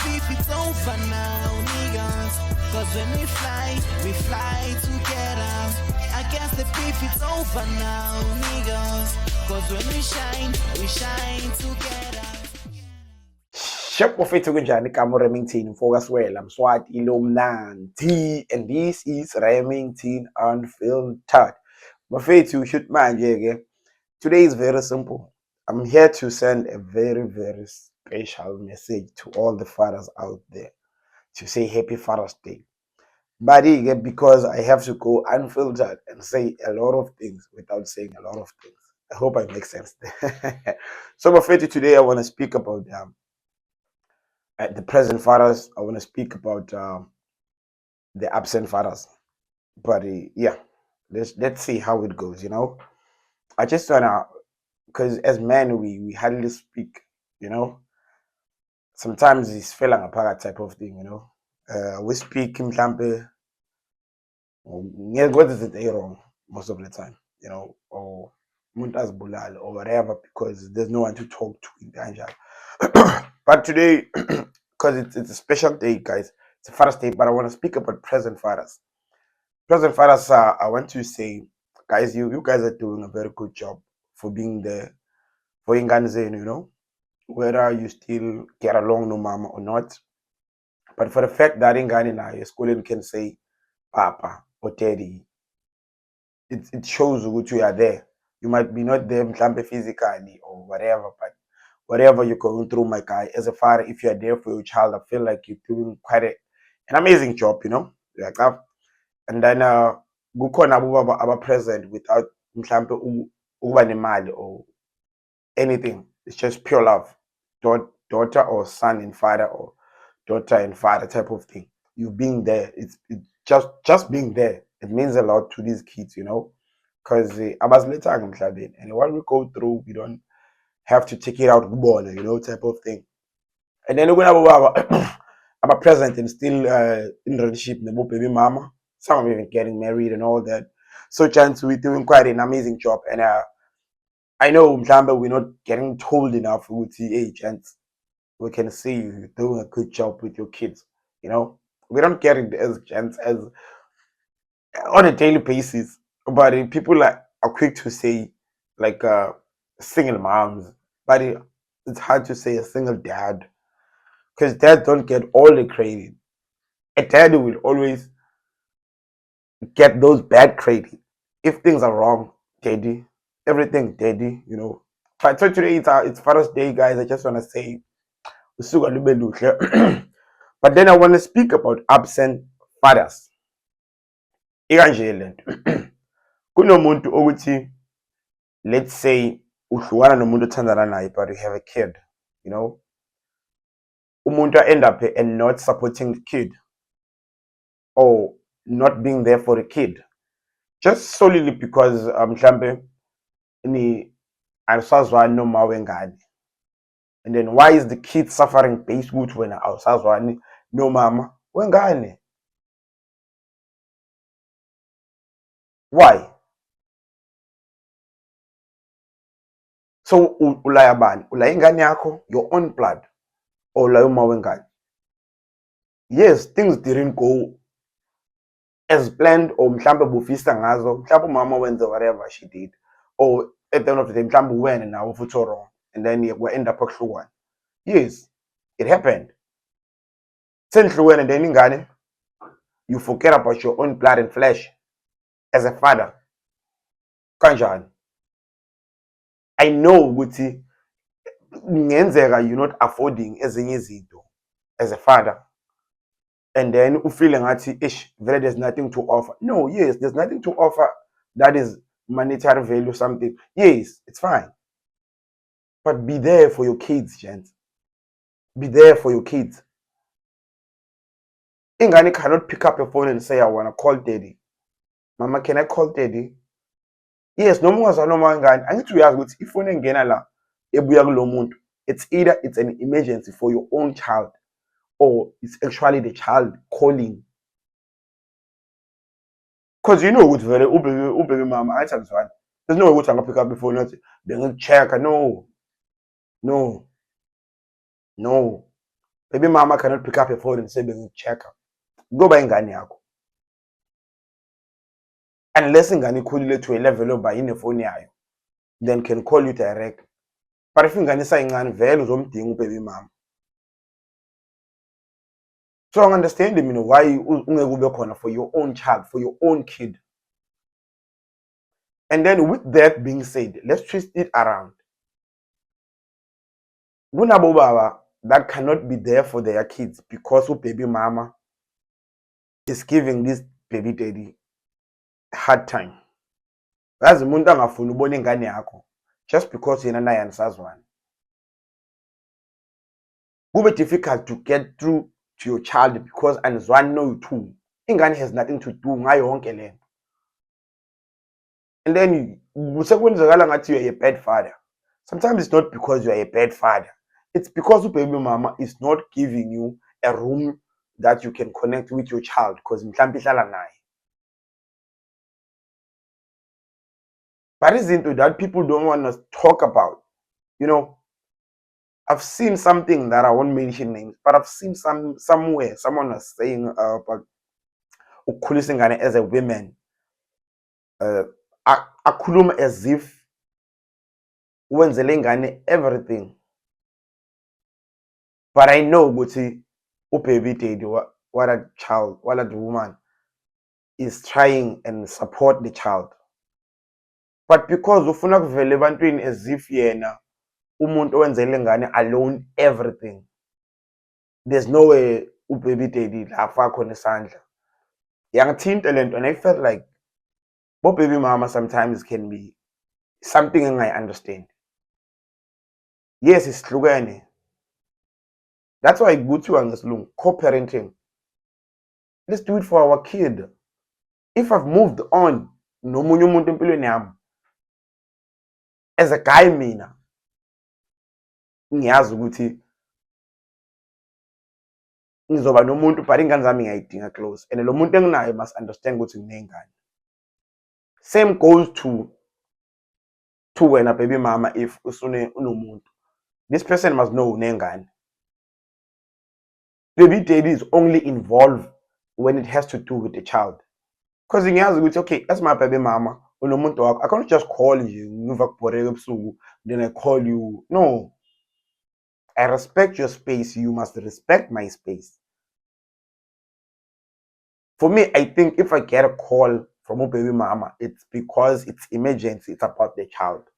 beef, it's over now, niggas. Cause when we fly together. Against the beef, it's over now, niggas. Cause when we shine together. Shep wafethu kunjani kamo Remington Mfokasiwela Mswati Lomnanti, and this is Remington Unfiltered. Mafethu shoot manje. Today is very simple. I'm here to send a very special message to all the fathers out there to say Happy Father's Day. But because I have to go unfiltered and say a lot of things without saying a lot of things. I hope I make sense. So Mafethu, today I want to speak about the present fathers. I want to speak about the absent fathers. But yeah, let's see how it goes. I just wanna, because as men we hardly speak. Sometimes it's feeling a type of thing. We speak mhlampe, what is it wrong most of the time. Or umuntu azibulale or whatever, because there's no one to talk to in danger. But today, because it's a special day, guys, it's a Father's Day, but I want to speak about present fathers. Present fathers, I want to say, guys, you guys are doing a very good job for being there for ingane zenu, whether you still get along no mama or not. But for the fact that ingane nayo esikoleni can say papa or daddy, it shows that you are there. You might be not there mhlambe physically or whatever, but whatever you're going through, my guy, as a father, if you're there for your child, I feel like you're doing quite an amazing job, and then kukhona abo present without mhlambe ukuba nemali or anything. It's just pure love. Daughter or son and father, or daughter and father type of thing. You being there, it's just being there. It means a lot to these kids, because abazilethanga emhlabeni, and what we go through, we don't have to take it out type of thing. And then I'm present and still in relationship with baby mama. Some of even getting married and all that. So chance we're doing quite an amazing job, and I know mhlambe we're not getting told enough with the age, and we can see you're doing a good job with your kids. We don't get it as gents as on a daily basis, but people are quick to say like single moms, but it's hard to say a single dad, because dads don't get all the credit. A dad will always get those bad credit. If things are wrong, daddy, everything daddy, But so today it's Father's Day, guys. I just want to say usuka lube luhle. But then I want to speak about absent fathers. Ikanje lento. Kunomuntu ukuthi, let's say uhlukana nomuntu othandana naye, but you have a kid, umuntu end up and not supporting the kid or not being there for the kid, just solely because mhlambe ni awusazwani noma wengane. And then why is the kid suffering based ukuthi wena awusazwani no mama wengane? Why? So ulaya bani? Ulaya ingane yakho, your own blood, or ulaya uma wengane? Yes, things didn't go as planned, or mhlambe bufisa ngazo, mhlambe mama wenze whatever she did, or at the end of the day mhlambe wena nawe futhi wrong, and then we end up akuhlukwana. Yes, it happened. Senhlukene and then ingane, you forget about your own blood and flesh as a father. Kanjani? I know ukuthi ngenzeka you're not affording ezinye izinto as a father, and then you feel ngathi there's nothing to offer. No, yes, there's nothing to offer that is monetary value, something. Yes, it's fine, but be there for your kids, gents. Be there for your kids. Ingane cannot pick up your phone and say, I want to call daddy. Mama, can I call daddy? Yes, no more ingane. I need to ask ukuthi ifone engena la ebuya kulo muntu, it's either it's an emergency for your own child, or it's actually the child calling. Because it's very ube mama, I tell you, there's no way to pick up the phone and then check. No. Baby mama cannot pick up a phone and say checker. Go by ingane yakho. Unless ingane ikhulile to a level of by phone yayo, then can call you direct. But if ingane isayincane vele uzomdinga ubaby mama. So I understand why ungeke ube khona for your own child, for your own kid. And then with that being said, let's twist it around. Kunabo baba that cannot be there for their kids because baby mama is giving this baby daddy hard time. Yazi umuntu angafuni ubona ingane yakho just because yena naye anisazwana. Kube difficult to get through to your child because anizwani no two. Ingane has nothing to do ngayo yonke lento. And then kusekwenzakala ngathi you are a bad father. Sometimes it's not because you are a bad father. It's because baby mama is not giving you a room that you can connect with your child because mhlambi ihlala naye. But izinto that people don't want to talk about. I've seen something that I won't mention names, but I've seen somewhere someone was saying about ukukhulisa ingane as a woman. Akhuluma as if wenzele ingane everything. But I know ukuthi baby daddy, what a child, what a woman is trying and support the child. But because ufuna kuvela ebantwini as if yena umuntu owenzele ingane alone everything, there's no way baby daddy la fakho nesandla. Yangithinta lento and I felt like baby mama sometimes can be something I understand. Yes, isihlukene. That's why kuthiwa ngesilungu co-parenting. Let's do it for our kid. If I've moved on nomunye umuntu empilweni yami, as a guy mina ngiyazi ukuthi ngizoba nomuntu but ingane zami ngiyayidinga close and lo muntu enginaye must understand ukuthi nginengane. Same goes to wena baby mama. If usune unomuntu, this person must know unengane. Baby daddy is only involved when it has to do with the child. Because ngiyazi ukuthi okay, as my baby mama unomuntu wakho, I can't just call you ngiva kuboreka ebusuku then I call you. No, I respect your space. You must respect my space. For me, I think if I get a call from a baby mama, it's because it's emergency. It's about the child.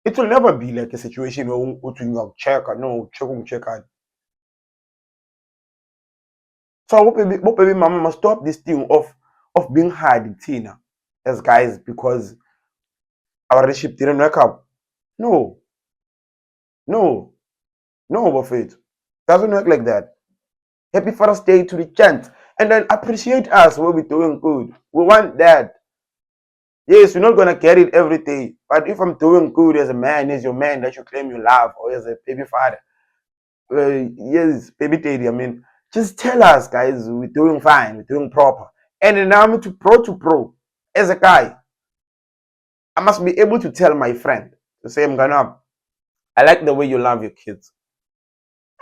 It will never be like a situation where you check or no check out. So baby mama must stop this thing of being hard in Tina as guys because our relationship didn't work out. No, Buffett. Doesn't work like that. Happy Father's Day to the chant. And then appreciate us when we're doing good. We want that. Yes, you're not gonna get it every day. But if I'm doing good as a man, as your man that you claim you love, or as a baby father, yes, baby daddy, I mean, just tell us, guys, we're doing fine, we're doing proper. And then I'm to pro. As a guy, I must be able to tell my friend to say, I like the way you love your kids.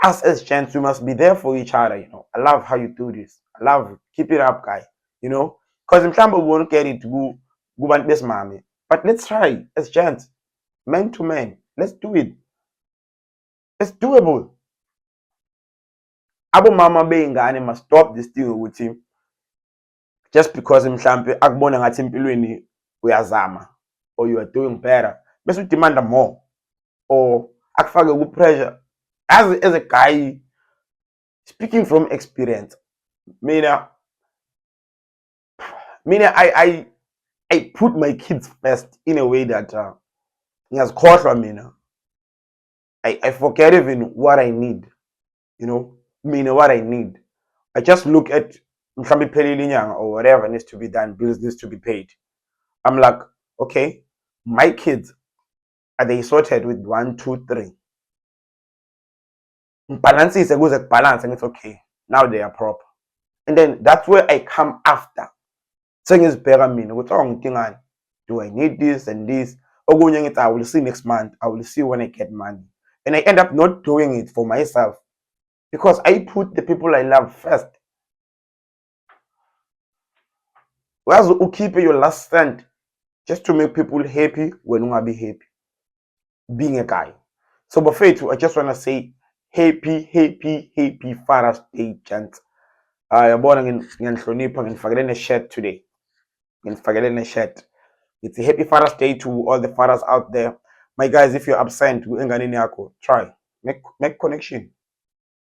Us as gents, we must be there for each other. I love how you do this. I love it. Keep it up, guy. Because in some we won't get it to go and best mommy. But let's try as gents, man to man. Let's do it. It's doable. Abo mama beyingane must stop this thing with him. Just because mhlambe akubona ngathi empilweni uyazama or you are doing better, bese udemand more or akufake ku pressure. As a guy, speaking from experience, mina I put my kids first in a way that I forget even what I need. What I need. I just look at or whatever needs to be done, bills needs to be paid. I'm like, okay, my kids, are they sorted with 1, 2, 3? Balance is a good balance and it's okay. Now they are proper. And then that's where I come after. Saying is better mean. What's wrong? Do I need this and this? I will see next month. I will see when I get money. And I end up not doing it for myself. because I put the people I love first. Whereas you keep your last stand just to make people happy when you want to be happy. Being a guy. So, but faith, I just want to say happy Father's Day, chant. I born in Hlonipha and forgetting a shirt today. And forgetting a shirt. It's a happy Father's Day to all the fathers out there. My guys, if you're absent, try. Make connection.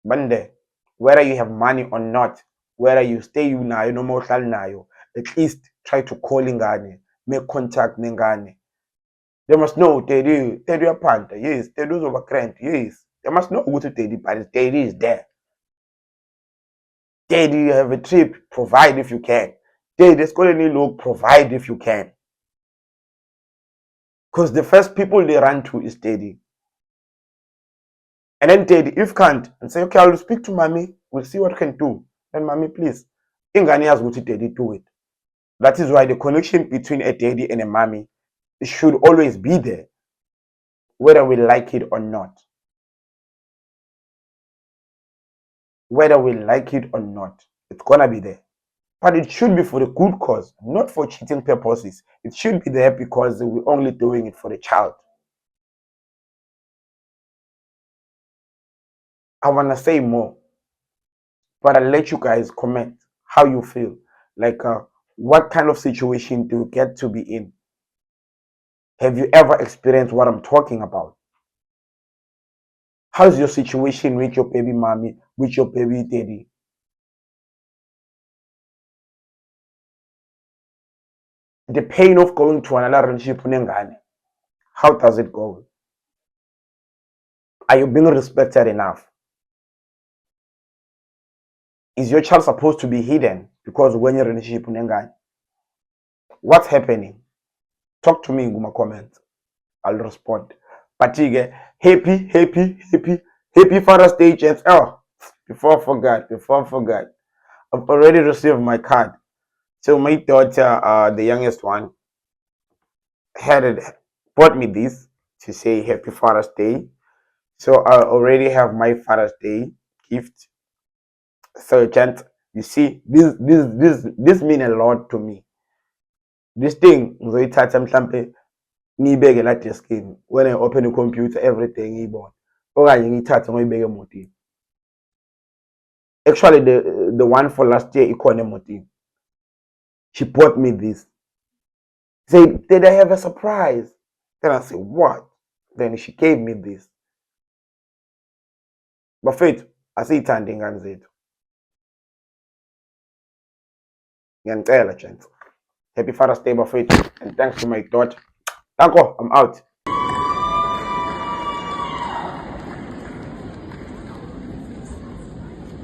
Bande. Whether you have money or not, whether you stay you now, no more now, at least try to call ingane, make contact ningane. They must know Teddy a panther, yes, Teddy's over current, yes. They must know who to Teddy, but Teddy is there. Teddy, you have a trip, provide if you can. Teddy's colony look, provide if you can. Because the first people they run to is Teddy. And then Teddy, if can't, and say, okay, I'll speak to mommy, we'll see what can do. And mommy, please. Ingani has got to Teddy do it. That is why the connection between a Teddy and a mommy should always be there, whether we like it or not. Whether we like it or not, it's gonna be there. But it should be for the good cause, not for cheating purposes. It should be there because we're only doing it for the child. I wanna say more, but I'll let you guys comment how you feel. Like, what kind of situation do you get to be in? Have you ever experienced what I'm talking about? How's your situation with your baby mommy, with your baby daddy? The pain of going to another relationship, how does it go? Are you being respected enough? Is your child supposed to be hidden because when you're in a relationship, what's happening? Talk to me in my comments. I'll respond. But happy Father's Day, gents. Oh, before I forgot, I've already received my card. So my daughter, the youngest one, bought me this to say Happy Father's Day. So I already have my Father's Day gift. So gent, you see, this mean a lot to me. This thing, ngizoyithatha mhlambe ngiyibeke la deskini. When I open the computer, everything ngiyibona. Okanye ngiyithathe ngoyibeke emotini. Actually, the one for last year ikhona emotini. She bought me this. Said, did I have a surprise? Then I said, what? Then she gave me this. But faith, asiyithande ingane zethu. Ngiyanicela, gents. Happy Father's Day, Bafethu, and thanks to my daughter. Danko, I'm out.